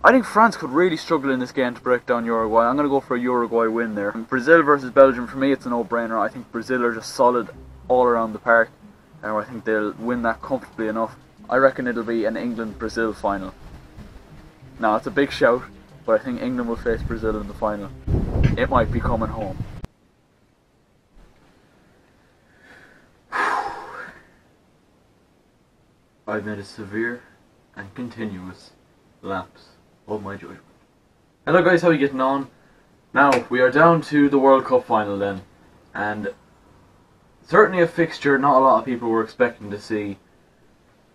I think France could really struggle in this game to break down Uruguay. I'm going to go for a Uruguay win there. Brazil versus Belgium, for me it's a no-brainer. I think Brazil are just solid all around the park, and I think they'll win that comfortably enough. I reckon it'll be an England-Brazil final. Now, it's a big shout, but I think England will face Brazil in the final. It might be coming home. I've made a severe and continuous lapse of my judgment. Hello guys, how are you getting on? Now, we are down to the World Cup final then, and certainly a fixture not a lot of people were expecting to see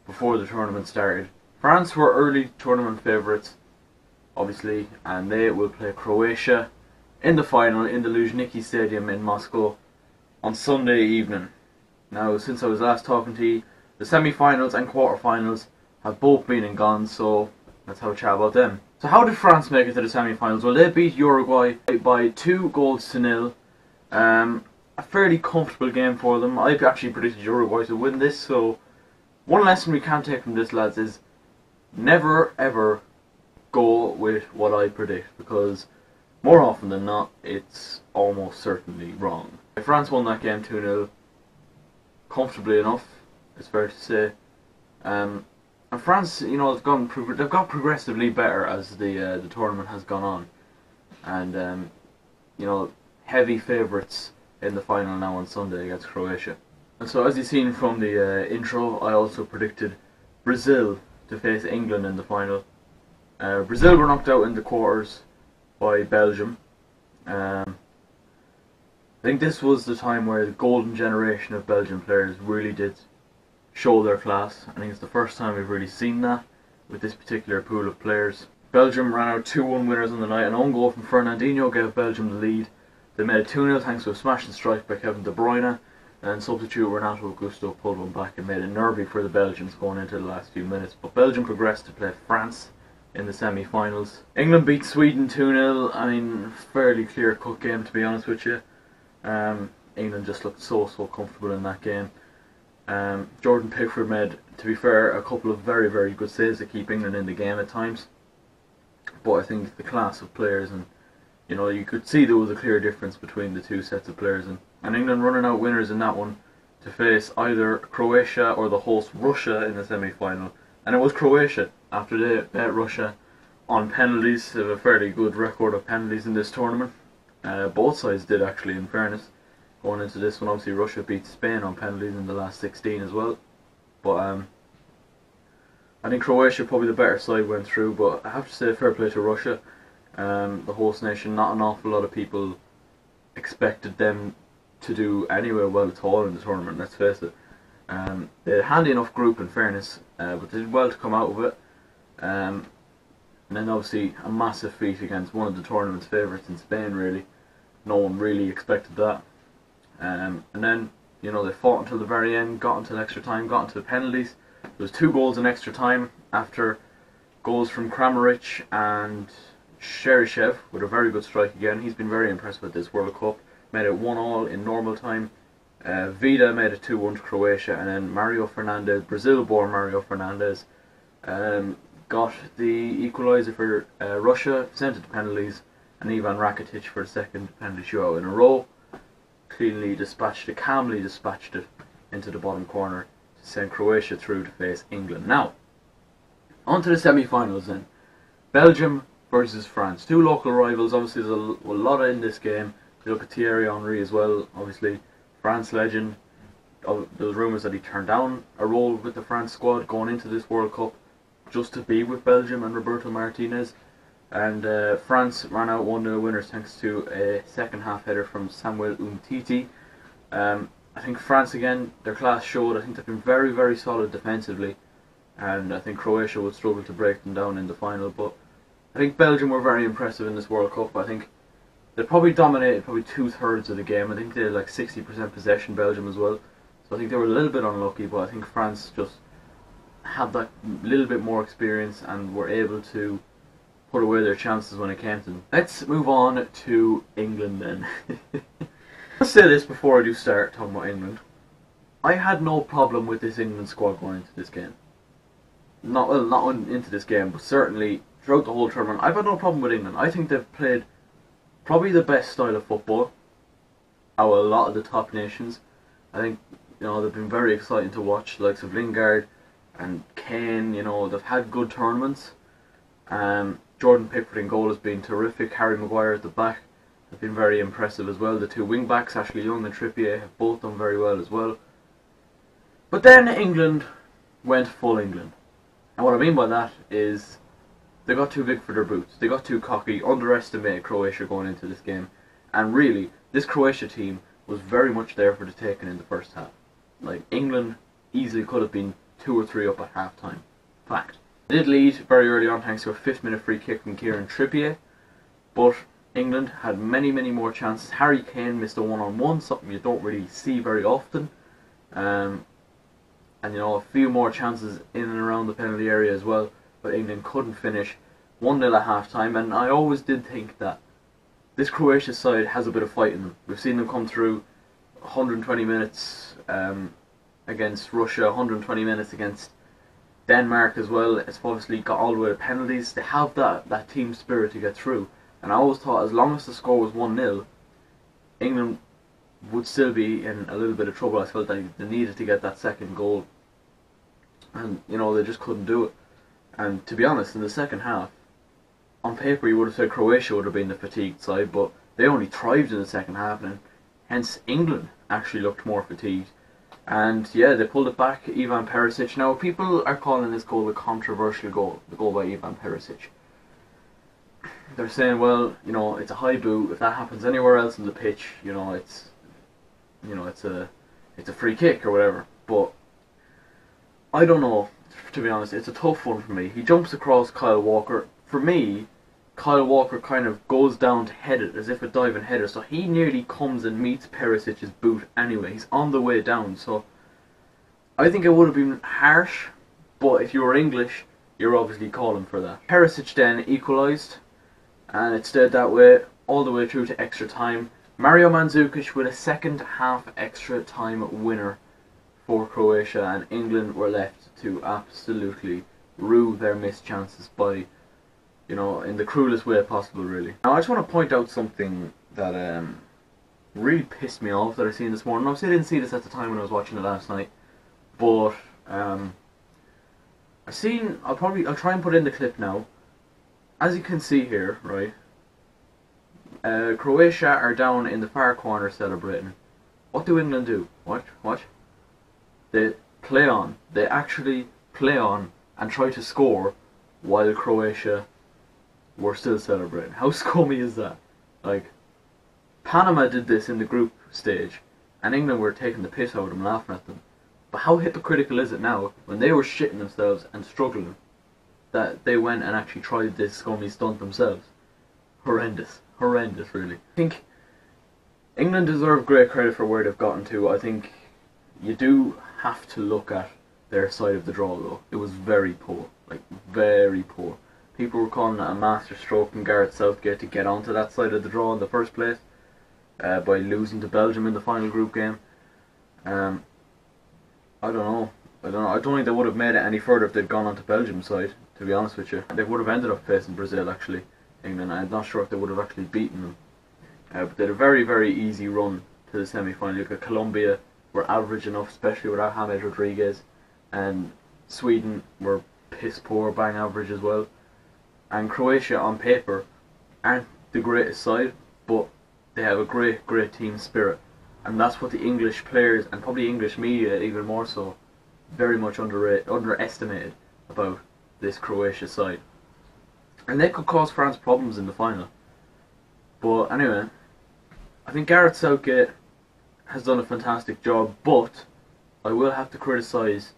before the tournament started. France were early tournament favourites, obviously, and they will play Croatia in the final in the Luzhniki Stadium in Moscow on Sunday evening. Now, since I was last talking to you, the semi-finals and quarter-finals have both been and gone, so let's have a chat about them. So how did France make it to the semi-finals? Well, they beat Uruguay by 2-0. A fairly comfortable game for them. I actually predicted Uruguay to win this, so one lesson we can take from this, lads, is never ever go with what I predict, because more often than not, it's almost certainly wrong. France won that game 2-0 comfortably enough, it's fair to say. And France, you know, they've got progressively better as the tournament has gone on, and you know, heavy favourites in the final now on Sunday against Croatia. And so, as you've seen from the intro, I also predicted Brazil to face England in the final. Brazil were knocked out in the quarters by Belgium. I think this was the time where the golden generation of Belgian players really did show their class. I think it's the first time we've really seen that with this particular pool of players. Belgium ran out 2-1 winners on the night. An own goal from Fernandinho gave Belgium the lead. They made it 2-0 thanks to a smashing strike by Kevin De Bruyne, and substitute Renato Augusto pulled one back and made it nervy for the Belgians going into the last few minutes. But Belgium progressed to play France in the semi-finals. England beat Sweden 2-0. I mean, fairly clear-cut game, to be honest with you. England just looked so comfortable in that game. Jordan Pickford made, to be fair, a couple of very good saves to keep England in the game at times. But I think the class of players, and you know, you could see there was a clear difference between the two sets of players, and England running out winners in that one to face either Croatia or the host Russia in the semi-final. And it was Croatia, after they beat Russia on penalties. They have a fairly good record of penalties in this tournament. Both sides did, actually, in fairness. Going into this one, obviously Russia beat Spain on penalties in the last 16 as well. But I think Croatia, probably the better side, went through. But I have to say, fair play to Russia, the host nation. Not an awful lot of people expected them to do anywhere well at all in the tournament, let's face it. They had a handy enough group, in fairness, but they did well to come out of it. And then obviously a massive feat against one of the tournament's favourites in Spain, really. No one really expected that. And then, you know, they fought until the very end, got until extra time, got into the penalties. There was 2 goals in extra time after goals from Kramaric and Cheryshev with a very good strike again. He's been very impressive with this World Cup. Made it 1-1 in normal time. Vida made it 2-1 to Croatia, and then Mario Fernandes, Brazil-born Mario Fernandes, got the equaliser for Russia, sent it to penalties, and Ivan Rakitic for the second penalty shootout in a row. Cleanly dispatched it, calmly dispatched it into the bottom corner to send Croatia through to face England. Now, on to the semi-finals then. Belgium versus France. 2 local rivals. Obviously there's a lot in this game. You look at Thierry Henry as well, obviously France legend. There was rumours that he turned down a role with the France squad going into this World Cup just to be with Belgium and Roberto Martinez. And France ran out 1-0 winners thanks to a second half header from Samuel Umtiti. I think France, again, their class showed. I think they've been very solid defensively, and I think Croatia would struggle to break them down in the final. But I think Belgium were very impressive in this World Cup. I think they probably dominated probably 2/3 of the game. I think they had like 60% possession, Belgium as well. So I think they were a little bit unlucky, but I think France just had that little bit more experience and were able to put away their chances when it came to them. Let's move on to England then. I'll say this before I do start talking about England. I had no problem with this England squad going into this game. Not into this game, but certainly throughout the whole tournament. I've had no problem with England. I think they've played probably the best style of football out of a lot of the top nations. I think, you know, they've been very exciting to watch. The likes of Lingard and Kane, you know, they've had good tournaments. Jordan Pickford in goal has been terrific. Harry Maguire at the back have been very impressive as well. The two wing backs, Ashley Young and Trippier, have both done very well as well. But then England went full England. And what I mean by that is they got too big for their boots. They got too cocky, underestimated Croatia going into this game. And really, this Croatia team was very much there for the taking in the first half. Like, England easily could have been 2 or 3 up at half time. Fact. They did lead very early on thanks to a 5th minute free kick from Kieran Trippier. But England had many, many more chances. Harry Kane missed a one-on-one, something you don't really see very often. And, you know, a few more chances in and around the penalty area as well. But England couldn't finish. 1-0 at half time. And I always did think that this Croatia side has a bit of fight in them. We've seen them come through 120 minutes against Russia, 120 minutes against Denmark as well. It's obviously got all the way to penalties. They have that team spirit to get through. And I always thought as long as the score was 1-0, England would still be in a little bit of trouble. I felt that they needed to get that second goal. And, you know, they just couldn't do it. And to be honest, in the second half, on paper you would have said Croatia would have been the fatigued side, but they only thrived in the second half, and hence England actually looked more fatigued. And yeah, they pulled it back. Ivan Perisic. Now people are calling this goal a controversial goal, the goal by Ivan Perisic. They're saying, well, you know, it's a high boot. If that happens anywhere else in the pitch, you know, it's a free kick or whatever. But I don't know. To be honest, it's a tough one for me. He jumps across Kyle Walker. For me, Kyle Walker kind of goes down to head it as if a diving header, so he nearly comes and meets Perisic's boot anyway. He's on the way down, so I think it would have been harsh, but if you were English, you're obviously calling for that. Perisic then equalised, and it stayed that way all the way through to extra time. Mario Mandzukic with a second half extra time winner for Croatia, and England were left to absolutely rue their missed chances by, you know, in the cruelest way possible, really. Now, I just want to point out something that really pissed me off that I seen this morning. Obviously, I didn't see this at the time when I was watching it last night, but I'll try and put in the clip now. As you can see here, right, Croatia are down in the far corner celebrating. What do England do? What? They play on. They actually play on and try to score while Croatia were still celebrating. How scummy is that? Like, Panama did this in the group stage, and England were taking the piss out of them, laughing at them. But how hypocritical is it now, when they were shitting themselves and struggling, that they went and actually tried this scummy stunt themselves? Horrendous. Horrendous, really. I think England deserve great credit for where they've gotten to. I think you do have to look at their side of the draw, though. It was very poor. Like, very poor. People were calling it a masterstroke from Gareth Southgate to get onto that side of the draw in the first place by losing to Belgium in the final group game. I don't know. I don't think they would have made it any further if they'd gone on to Belgium's side, to be honest with you. They would have ended up facing Brazil, actually, England. I'm not sure if they would have actually beaten them. But they had a very, very easy run to the semi-final. Look at Colombia, were average enough, especially without James Rodriguez, and Sweden were piss poor, bang average as well. And Croatia, on paper, aren't the greatest side, but they have a great, great team spirit. And that's what the English players, and probably English media even more so, very much underestimated about this Croatia side. And they could cause France problems in the final. But anyway, I think Gareth Southgate has done a fantastic job, but I will have to criticise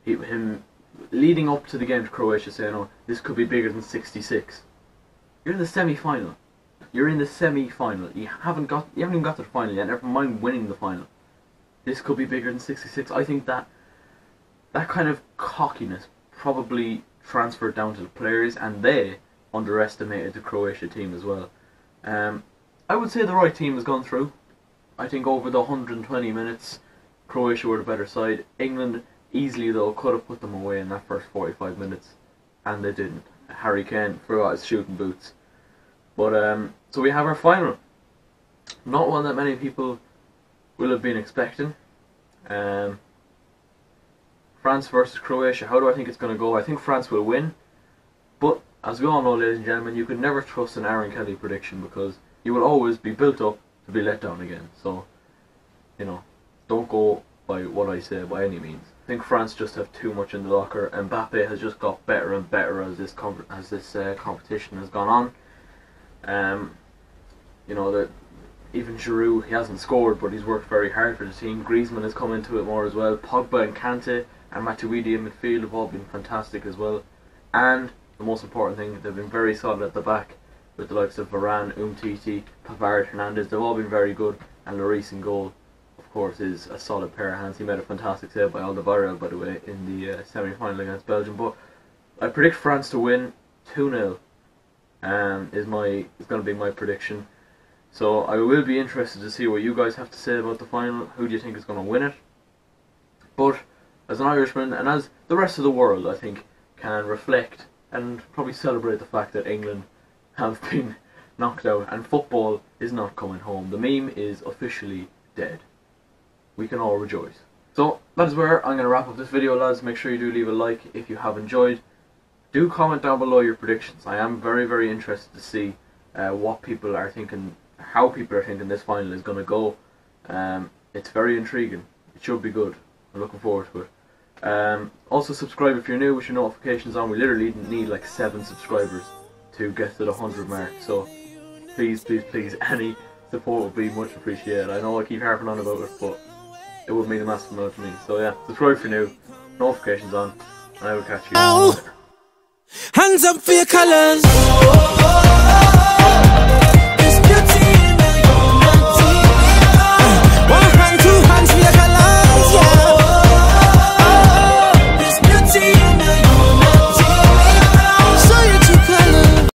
him leading up to the game to Croatia, saying, "Oh, this could be bigger than 66." You're in the semi-final. You're in the semi-final. You haven't even got to the final yet. Never mind winning the final. This could be bigger than 66. I think that kind of cockiness probably transferred down to the players, and they underestimated the Croatia team as well. I would say the right team has gone through. I think over the 120 minutes, Croatia were the better side. England easily, though, could have put them away in that first 45 minutes, and they didn't. Harry Kane forgot his shooting boots. But so we have our final. Not one that many people will have been expecting. France versus Croatia. How do I think it's going to go? I think France will win. But as we all know, ladies and gentlemen, you can never trust an Aaron Kelly prediction because you will always be built up to be let down again. So, you know, don't go by what I say by any means. I think France just have too much in the locker. Mbappe has just got better and better as this competition has gone on. You know that even Giroud, he hasn't scored, but he's worked very hard for the team. Griezmann has come into it more as well. Pogba and Kante and Matuidi in midfield have all been fantastic as well. And the most important thing, they've been very solid at the back with the likes of Varane, Umtiti, Pavard, Hernandez. They've all been very good. And Lloris in goal, of course, is a solid pair of hands. He made a fantastic save by Alderweireld, by the way, in the semi-final against Belgium. But I predict France to win 2-0. Is going to be my prediction. So I will be interested to see what you guys have to say about the final. Who do you think is going to win it? But as an Irishman, and as the rest of the world, I think, can reflect and probably celebrate the fact that England have been knocked out and football is not coming home. The meme is officially dead. We can all rejoice. So that is where I'm going to wrap up this video, lads. Make sure you do leave a like if you have enjoyed. Do comment down below your predictions. I am very, very interested to see what people are thinking, how people are thinking this final is going to go. It's very intriguing. It should be good. I'm looking forward to it. Also subscribe if you're new with your notifications on. We literally need like 7 subscribers to get to the 100 mark. So please, please, please, any support would be much appreciated. I know I keep harping on about it, but it would mean a massive amount to me. So yeah, subscribe if you're new, notifications on, and I will catch you later. Hands up for your colours.